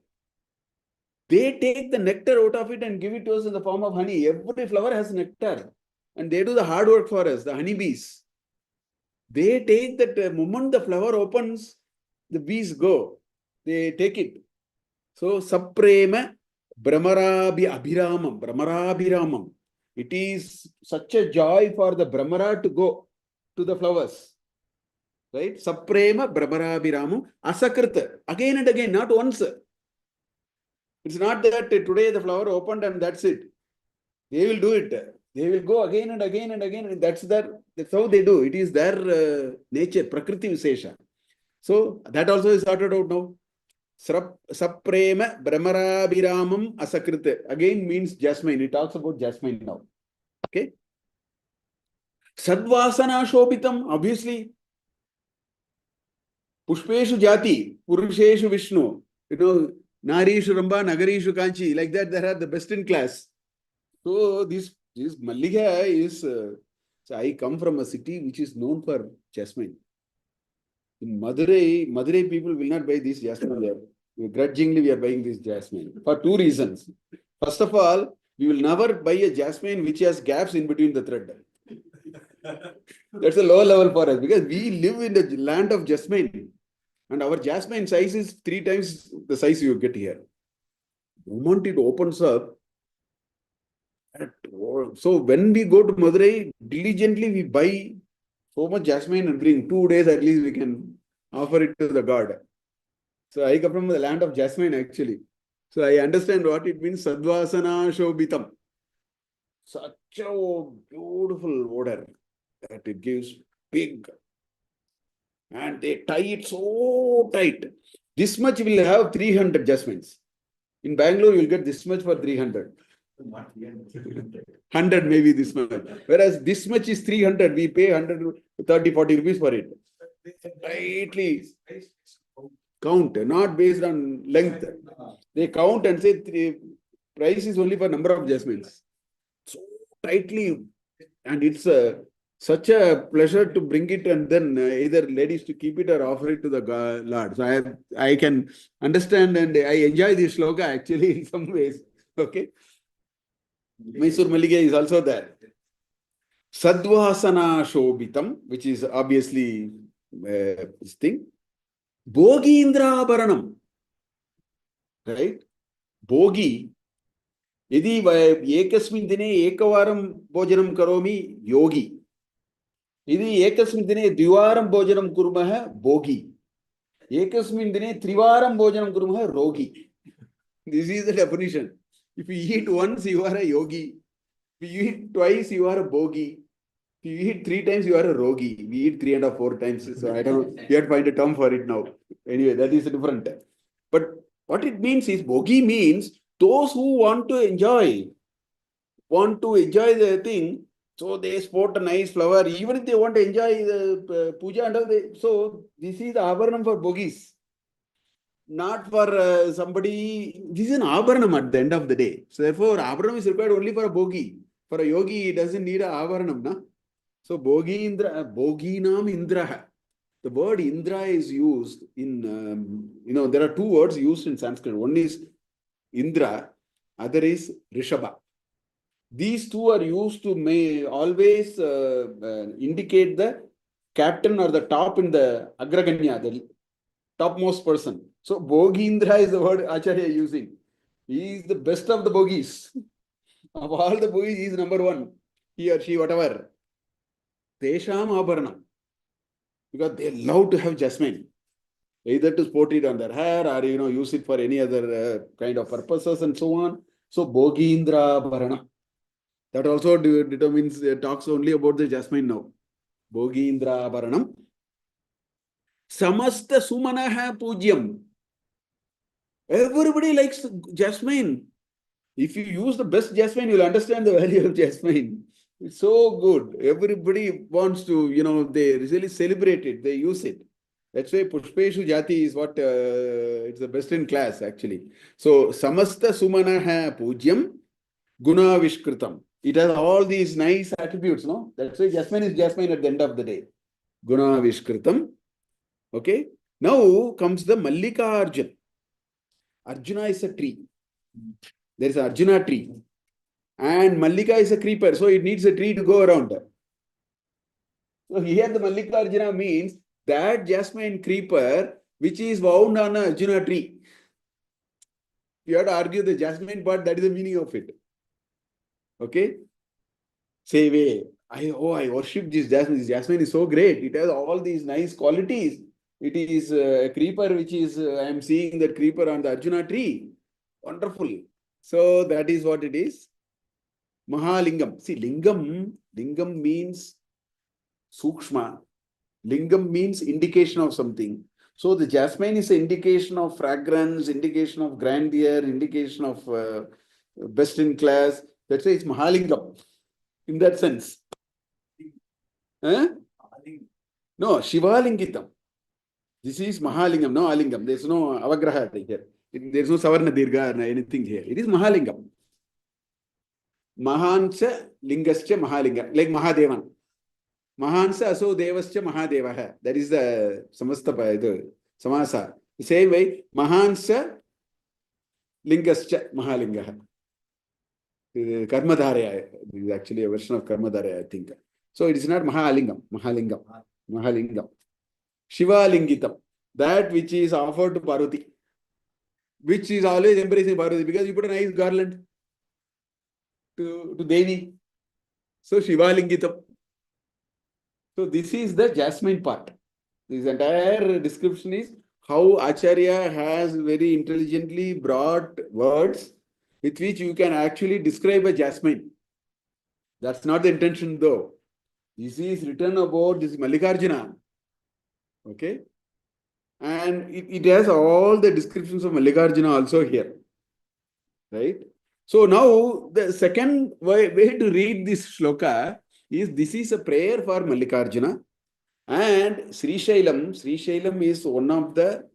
They take the nectar out of it and give it to us in the form of honey. Every flower has nectar. And they do the hard work for us, the honeybees. They take that moment the flower opens, the bees go. They take it. So, Saprema Brahmarabhiramam. It is such a joy for the Brahmara to go to the flowers. Right? Saprema Brahmarabhiramam Asakrita. Again and again, not once. It's not that today the flower opened and that's it. They will do it. They will go again and again and again. That's how they do. It is their nature, Prakriti Visesha. So that also is sorted out now. Saprema Brahmarabhiramam Asakrita. Again means jasmine. It talks about jasmine now. Okay. Sadvasana Shobitam, obviously. Pushpeshu Jati, Purusheshu Vishnu. Narishu Ramba, Nagarishu Kanchi. Like that, they are the best in class. So this Malliga is, so I come from a city which is known for jasmine. In Madurai people will not buy this jasmine there. Grudgingly, we are buying this jasmine for two reasons. First of all, we will never buy a jasmine which has gaps in between the thread. That's a low level for us because we live in the land of jasmine. And our jasmine size is 3 times the size you get here. The moment it opens up, so when we go to Madurai, diligently we buy so much jasmine and bring 2 days at least we can offer it to the god. So I come from the land of jasmine actually. So I understand what it means, Sadvasana Shobitam. Such a beautiful odor that it gives, big. And they tie it so tight. This much will have 300 jasmines. In Bangalore, you will get this much for 300. 100 maybe this much. Whereas this much is 300. We pay 130, 40 rupees for it. Tightly. count, not based on length. They count and say price is only for number of jasmines. So tightly, and it's such a pleasure to bring it and then either ladies to keep it or offer it to the Lord. So I can understand and I enjoy this shloka actually in some ways. Okay. Mysore Malige is also there. Sadvasana Shobhitam, which is obviously this thing. Bogindra Bharanam. Right? Bogi. Yadi ekasmin dine ekavaram bhojanam karomi yogi. Yadi ekasmin dine dvivaram bhojanam kurmah bogi. Ekasmin dine trivaram bhojanam kurmah rogi. This is the definition. If you eat once, you are a yogi. If you eat twice, you are a bogi. If you eat 3 times, you are a rogi. We eat 3 and 4 times. So I don't know. You have to find a term for it now. Anyway, that is different. But what it means is, bogi means those who want to enjoy the thing. So they sport a nice flower. Even if they want to enjoy the puja and all, so this is the abharanam for bogis. Not for somebody. This is an abharanam at the end of the day. So therefore, abharanam is required only for a bogi. For a yogi, he doesn't need a abharanam. Na? So bogi indra, boginam indraha. The word Indra is used in, there are 2 words used in Sanskrit. One is Indra, other is Rishabha. These 2 are used to always indicate the captain or the top in the Agraganya, the topmost person. So Bogindra is the word Acharya is using. He is the best of the bogies. Of all the bogies, he is number 1. He or she, whatever. Tesham Abharanam. Because they love to have jasmine. Either to sport it on their hair or, use it for any other kind of purposes and so on. So Bogindra Bharana. That also determines, talks only about the jasmine now. Bogindra Bharanam. Samasta Sumanaha Pujyam. Everybody likes jasmine. If you use the best jasmine, you'll understand the value of jasmine. It's so good. Everybody wants to, they really celebrate it. They use it. That's why Pushpeshu Jati is what, it's the best in class actually. So, Samasta Sumanaha Pujyam Guna Vishkritam. It has all these nice attributes, no? That's why jasmine is jasmine at the end of the day. Guna Vishkritam. Okay. Now comes the Mallika Arjuna. Arjuna is a tree. There is an Arjuna tree. And Mallika is a creeper. So it needs a tree to go around. So here the Mallika Arjuna means that jasmine creeper which is wound on a Arjuna tree. You have to argue the jasmine part, that is the meaning of it. Okay? Say way. I worship this jasmine. This jasmine is so great. It has all these nice qualities. It is a creeper which is, I am seeing that creeper on the Arjuna tree. Wonderful. So that is what it is. Mahalingam. See, lingam means sukshma. Lingam means indication of something. So the jasmine is an indication of fragrance, indication of grandeur, indication of best in class. That's why it's Mahalingam. In that sense. Huh? No, Shivalingitam. This is Mahalingam, no Alingam. There's no Avagraha here. There's no Savarna Dirga or anything here. It is Mahalingam. Mahansa Lingascha Mahalinga, like Mahadevan. Mahansa Aso Devascha Mahadevaha. That is the Samasa. The same way, Mahansa Lingascha Mahalingaha. Karmadharya is actually a version of Karmadharya, I think. So it is not Mahalingam. Mahalingam. Shiva Lingitam. That which is offered to Parvati. Which is always embracing Parvati because you put a nice garland to Devi. So Shiva Lingitam. So this is the jasmine part. This entire description is how Acharya has very intelligently brought words with which you can actually describe a jasmine. That's not the intention though. This is written about this Mallikarjuna. Okay. And it has all the descriptions of Mallikarjuna also here. Right. So now the second way to read this shloka is this is a prayer for Mallikarjuna. And Sri Shailam is one of the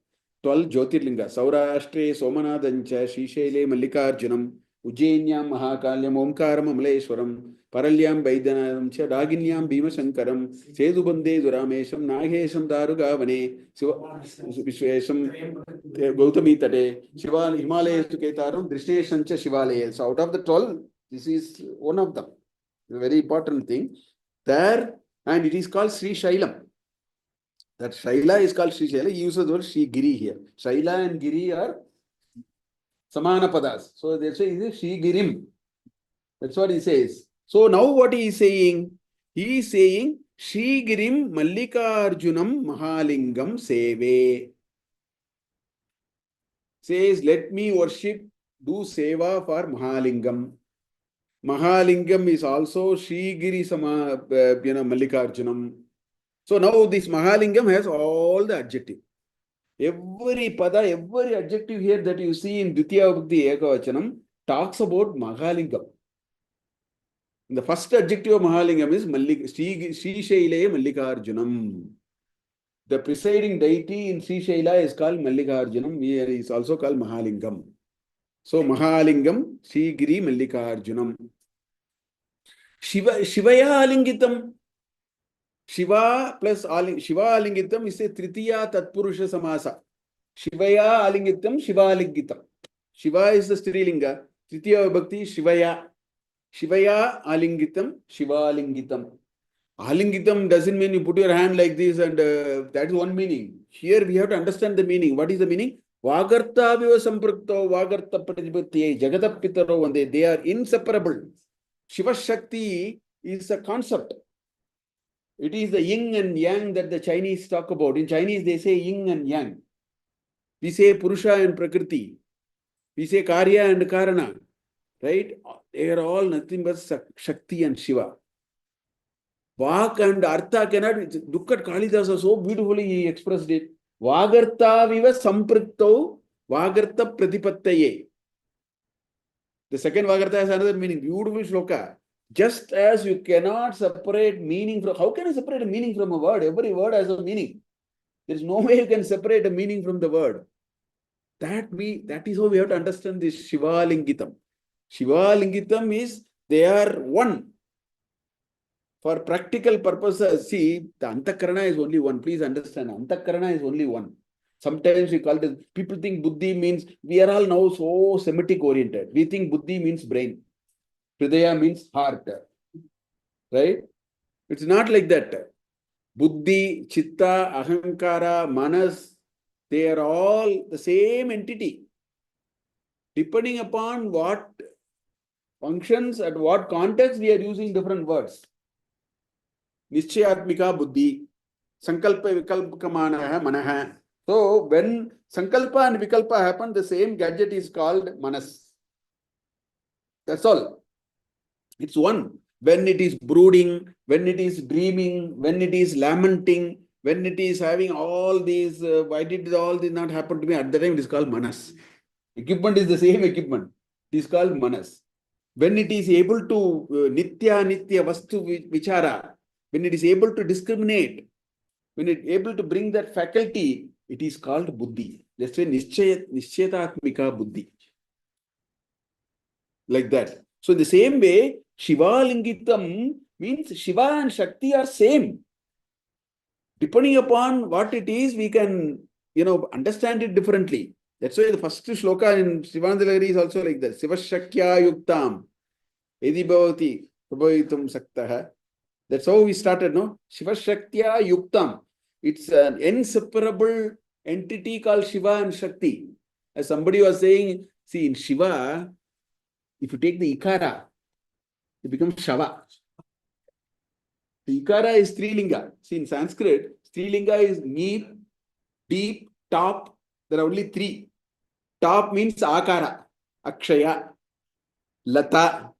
12 Jyotirlinga. Saurashtre Somanathancha, Srishaile Mallikarjunam, Ujjainam Mahakalyam, Omkaram Amaleshwaram, Paralyam Vaidyanatham Cha, Daginyam Bhimashankaram, Sedubande Duramesham, Nagesham Darugavane, Vishwesham Gautami Tate, Shiva Himalayas to Ketaram, Drishneshancha Shivalaya. So out of the 12, this is one of them. A very important thing. There, and it is called Sri Shailam. That Shaila is called Sri Shaila. He uses the word Sri Giri here. Shaila and Giri are Samana Padas. So they say is Sri Girim. That's what he says. So now what he is saying? He is saying Sri Girim Mallikarjunam Mahalingam Seve. Says, let me worship, do seva for Mahalingam. Mahalingam is also Sri Giri Mallikarjunam. So now this Mahalingam has all the adjective. Every pada, every adjective here that you see in Dvitiya Vibhakti Ekavachanam talks about Mahalingam. The first adjective of Mahalingam is Sri Shailaya Mallikarjunam. The presiding deity in Sri Shaila is called Mallikarjunam. Here is also called Mahalingam. So Mahalingam, Sri Giri Mallikarjunam. Shivaya Alingitam. Shiva plus Shiva Alingitam is a Tritiya Tatpurusha Samasa. Shivaya Alingitam, Shiva Alingitam. Shiva is the Strilinga. Tritiya Vibhakti Shivaya. Shivaya Alingitam, Shiva Alingitam. Alingitam doesn't mean you put your hand like this and that is one meaning. Here we have to understand the meaning. What is the meaning? Vagartha viva samprukto, Vagartha pratibhutye, Jagatapitaro vande. They are inseparable. Shiva Shakti is a concept. It is the yin and yang that the Chinese talk about. In Chinese, they say yin and yang. We say Purusha and Prakriti. We say Karya and Karana. Right? They are all nothing but Shakti and Shiva. Vak and Artha cannot. Look at Kalidasa, so beautifully he expressed it. Vagartha viva samprikto, Vagartha pratipattaye. The second Vagartha has another meaning. Beautiful shloka. Just as you cannot separate meaning from... How can you separate a meaning from a word? Every word has a meaning. There is no way you can separate a meaning from the word. That is how we have to understand this Shiva Lingitam. Shiva Lingitam is, they are one. For practical purposes, see, the Antakarana is only one. Please understand, Antakarana is only one. Sometimes we call it, people think Buddhi means, we are all now so Semitic oriented. We think Buddhi means brain. Hridaya means heart. Right? It's not like that. Buddhi, Chitta, Ahankara, Manas, they are all the same entity. Depending upon what functions, at what context, we are using different words. Nischayatmika Buddhi, Sankalpa Vikalpamanaha Manaha. So when Sankalpa and Vikalpa happen, the same gadget is called Manas. That's all. It's one. When it is brooding, when it is dreaming, when it is lamenting, when it is having all these, why did all this not happen to me? At the time, it is called Manas. Equipment is the same equipment. It is called Manas. When it is able to Nitya Vastu Vichara, when it is able to discriminate, when it is able to bring that faculty, it is called Buddhi. That's why Nishchetatmika Buddhi. Like that. So in the same way, Shiva Lingitam means Shiva and Shakti are same. Depending upon what it is, we can, understand it differently. That's why the first shloka in Shivananda Lahari is also like that. Shiva Shakya Yuktam. Edi Bhavati Prabhavitum Saktaha. That's how we started, no? Shiva Shaktya Yuktam. It's an inseparable entity called Shiva and Shakti. As somebody was saying, see, in Shiva, if you take the Ikara, it becomes Shava. The Ikara is Strilinga. See, in Sanskrit, Strilinga is neat, deep, top. There are only three. Top means Akara, Akshaya, Lata.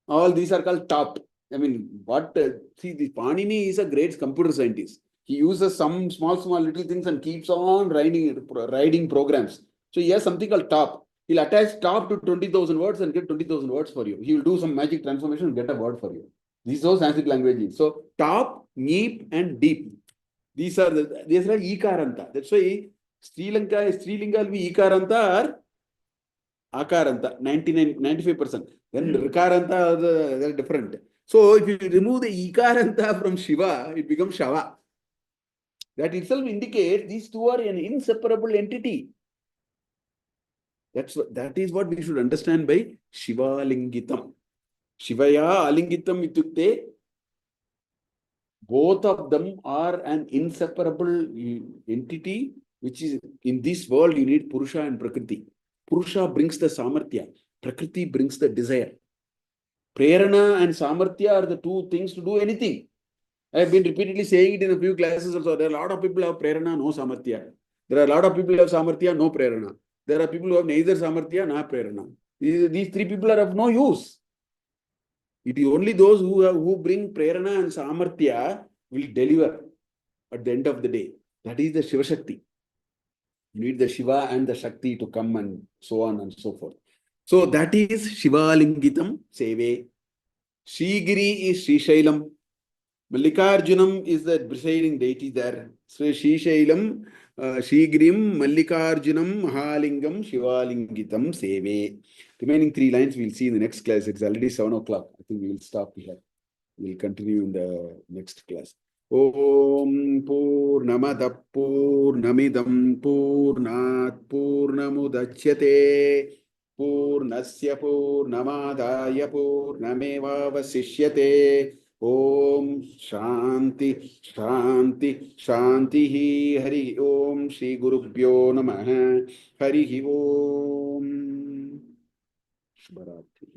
All these are called top. I mean, see, the Panini is a great computer scientist. He uses some small little things and keeps on writing programs. So he has something called top. He'll attach top to 20,000 words and get 20,000 words for you. He will do some magic transformation and get a word for you. These are Sanskrit languages. So top, neep, and deep. These are Ikaranta. That's why Sri Lanka will be Ikaranta or Akaranta, 99, 95%. Then Rikaranta, they're different. So if you remove the Ikaranta from Shiva, it becomes Shava. That itself indicates these two are an inseparable entity. That is what we should understand by Shiva Lingitam. Shivaya Alingitam itukte, both of them are an inseparable entity, which is in this world you need Purusha and Prakriti. Purusha brings the Samarthya, Prakriti brings the desire. Prerana and Samarthya are the two things to do anything. I have been repeatedly saying it in a few classes also. There are a lot of people who have Prerana, no Samarthya. There are a lot of people who have Samarthya, no Prerana. There are people who have neither Samarthya nor Prerana. These three people are of no use. It is only those who bring Prerana and Samarthya will deliver at the end of the day. That is the Shiva Shakti. You need the Shiva and the Shakti to come and so on and so forth. So that is Shiva Lingitam Seve. Shigiri is Shishailam. Mallikarjunam is the presiding deity there. So Shishailam, Shigrim, Mallikarjunam, Mahalingam, Shivalingitam, Seve. Remaining three lines we'll see in the next class. It's already 7 o'clock. I think we will stop here. We'll continue in the next class. Om Purnamada Purnamidam Purnat Purnamudachyate Purnasya Purnamadaya Purnameva Vasishyate. Om Shanti Shanti Shanti Hari Om Shri Gurubhyo Namaha Hari Om Shubharatri.